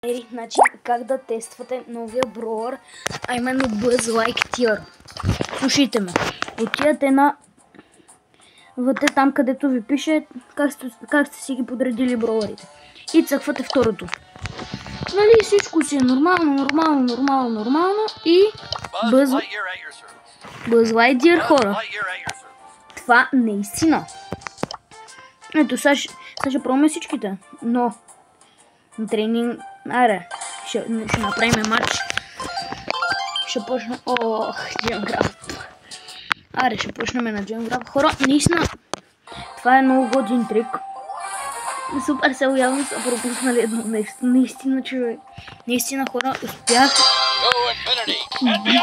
Значи как да тествате новия броер, а именно Buzz Lightyear. Слушайте ме. Отидете на вътре там, където ви пише как сте си ги подредили броерите. И цъквате второто. Нали всичко си е нормално и Buzz Lightyear, хора. Това наистина. Ето сега ще пробваме всичките, но на тренинг, аре, ще направим матч. Ще почнем, Джемграф. Аре, ще почнем на Джемграф. Хора, наистина, това е много годин трик. Супер се явно са пропуснали едно нещо. Наистина, човек. Наистина, хора, успях.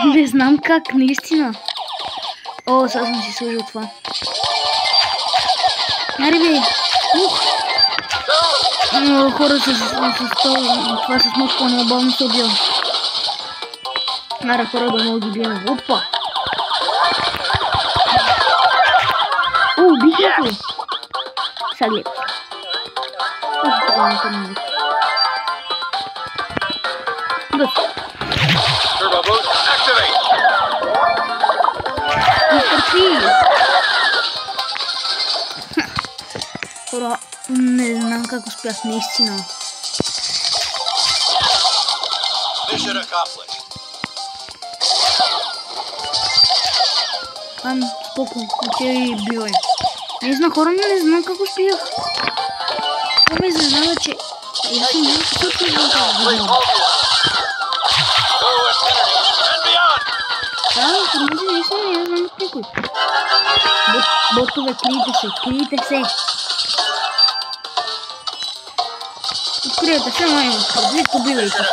Не знам как, наистина. Сега съм си сложил това. Аре, бе. Хора това с мъжко много бавно се убива. Аре, хора, да много ги бием. Опа! Убих го! Сега глед. Гъс. Изтърпи! Хора, не знам как успях наистина. Спокойно, окей, бивай. Не знам, хора, не знам как успях. Това ме изненада, че аз съм много супер знам. Информация наистина не знам от никой. Ботове, крийте се. Откриете се, маймо, предвид, побивайте се.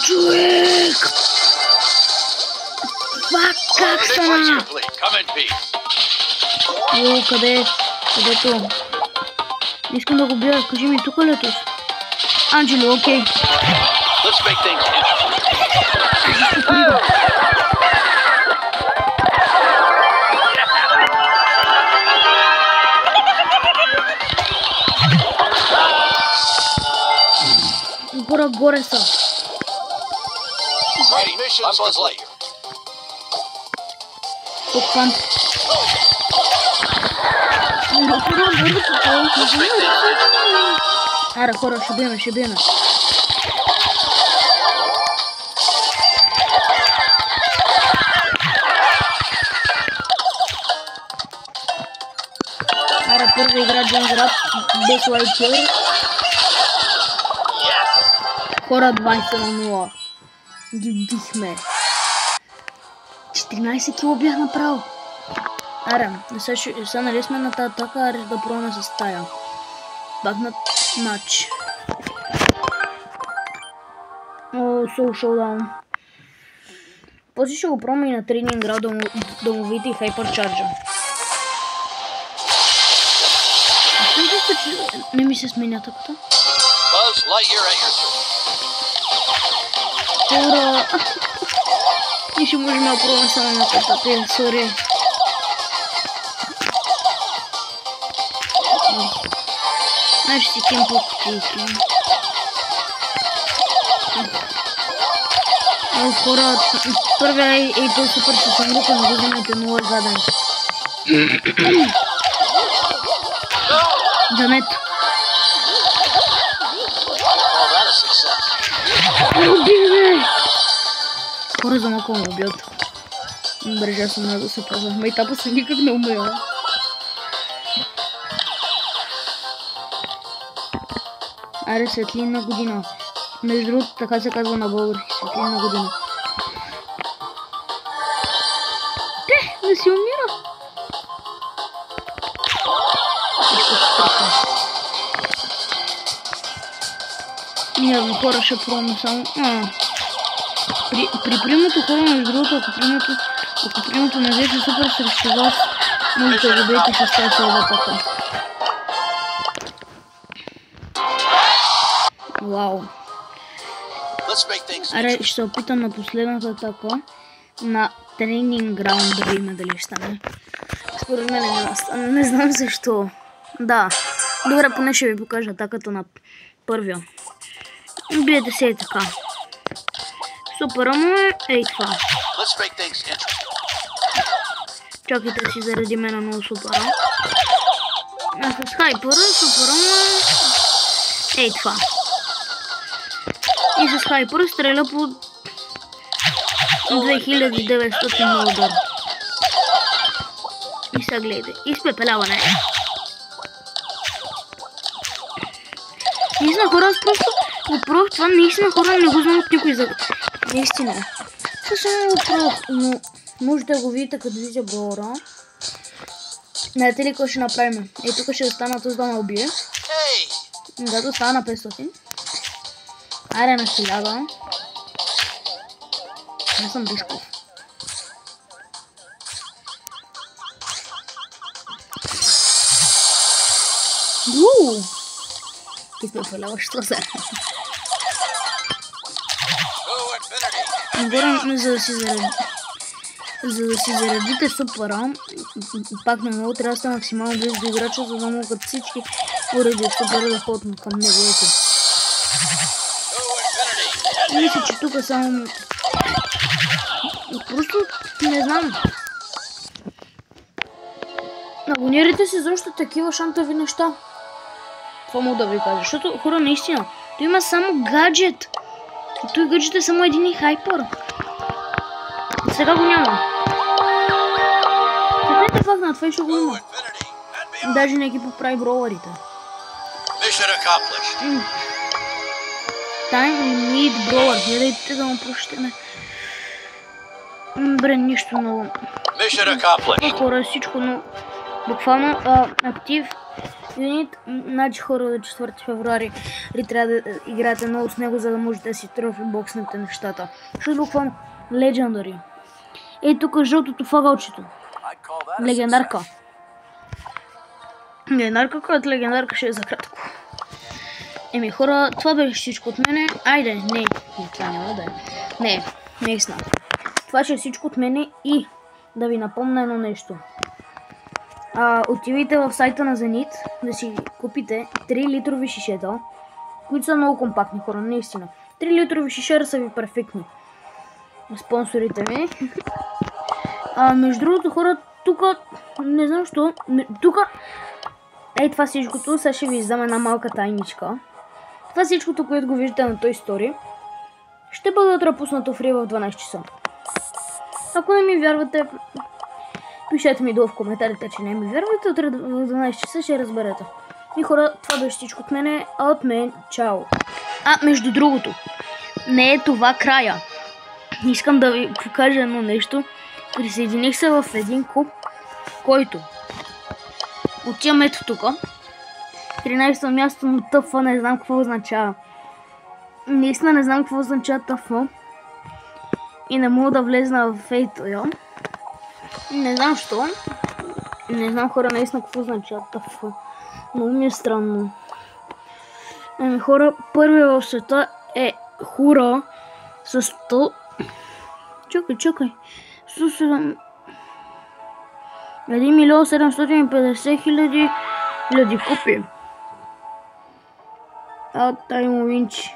Човек! Това как стана? Къде? Където? Не искам да го бия, кажи ми тук ли си? Анджело, окей. Горе са. Попан. Аре, хора, ще биеме. Аре, първа игра Джемграф без Lightyear. Хора, 20-0. Ги бихме. 14 кило бях направил. Аре, сега нали сме на тази атака, аре да пробваме с тая. Пак на матч. Soul Showdown. После ще го пробваме и на тренинг град да му видите и Hypercharge. Не ми се сменя таката. Хора! И ще можем да пробваме само на тата, сори. Значи си кем по-кутийки. Хора, първия и той супер със съмрука, не го вземайте, много е гаден. Джанет. Убивай! Хора, за малко ме убият. Бържа съм много супер. Майтапа съм никак не умея. Аре, светлинна година. Между другото, така се казва на български. Светлинна година. Да си умира. Явно хора ще пробваме само. При примото хора, между другото, ако примото не беше супер срещу вас, можете да добейте с тази атака. Вау. Аре, ще се опитам на последната атака на тренинг граунд да видим дали ще стане. Според мен не знам защо. Да. Добре, поне ще ви покажа атаката на първия. Гледайте се е така. Супер, ама ей това. Чакайте си заради мен много супера. С хайпера, супер, ама ей това. И с хайпера стреля по 2900 на удар. И сега гледайте. Изпепеляване. Наистина хора, аз просто въпрос това наистина хора не го знам от никой за... Наистина. Съвсем въпрос, но можете да го видите като видите броуъра. Знаете ли какво ще направим? Тук ще остана този да ме убие. Да, остана на 500. Айде на 1000. Не съм Душков. Изпепеляваш това сега. Горе, за да си заредите супера, пак на много трябва да сте максимално близо до играча, за да могат всички уреди супера да ходят към него. Ето. Мисля, че тук само... Просто не знам. Абонирайте се защо такива шантави неща. Това мога да ви кажа, защото хора наистина, той има само гаджет. И той гаджет е само един и хайпер. И сега го няма. Каквете факт на това и ще го има. Даже не ги поправи броуърите. Time need brawler. Гледайте да му прощаме. Добре, нищо ново. Хора, всичко, но буквално актив юнит, значи хора до 4 февруари трябва да играете много с него, за да можете да си трофи бокснете нещата. Защото буквално Legendary. Ей тук жълтото фагалчето. Легендарка. Легендарка, която легендарка ще е за кратко. Еми хора, това беше всичко от мене. Айде, не, това няма да е. Не, наистина. Това ще е всичко от мене и да ви напомня едно нещо. Отивайте в сайта на Зенит да си купите 3 литрови шишета, които са много компактни хора, наистина. 3 литрови шишера са ви перфектни. Спонсорите ми. Между другото хора, тук, не знам що, тук, ей това всичкото, сега ще ви издам една малка тайничка. Това всичкото, което го виждате на Toy Story, ще бъде утре пуснато фри в 12 часа. Ако не ми вярвате, пишете ми долу в коментарите, че не ми вярвате, утре в 12 часа ще разберете. И хора, това беше всичко от мене, а от мен, чао. Между другото, не е това края. Искам да ви покажа едно нещо. Присъединих се в един клуб, който отивам ето тук. 13-то място на ТФ, не знам какво означава. Наистина не знам какво означава ТФ. И не мога да влезна в ето. Не знам що. Не знам хора наистина какво означава ТФ. Много ми е странно. Хора, първият в света е Хура с 100... Чакай. 1 750 хиляди купи. Таймовинчи.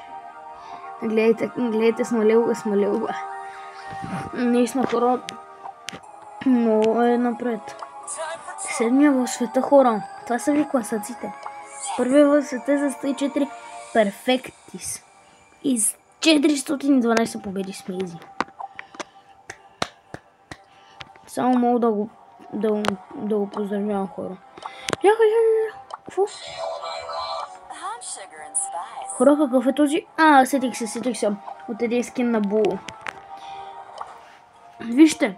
Гледайте, смалел. Наистина хора, много е напред. Седмия в света хора. Това са ви класаците. Първия в света за 104 перфектис. И 412 победи сме изи. Само мога да го поздравявам хора. Какво? Хора, какъв е този? Сетих се. От един скин на Було. Вижте.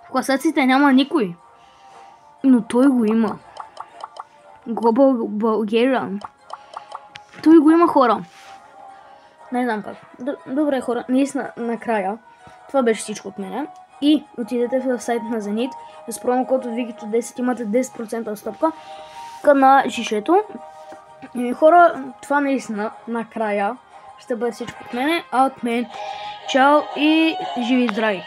В класаците няма никой. Но той го има. Global Bulgarian. Той го има хора. Не знам как. Добре хора, наистина накрая. Това беше всичко от мене. И отидете в сайта на Зенит. С промокод Викито 10 имате 10% отстъпка на шишето. И хора, това наистина накрая ще бъде всичко от мене. А от мен чао и живи и здрави!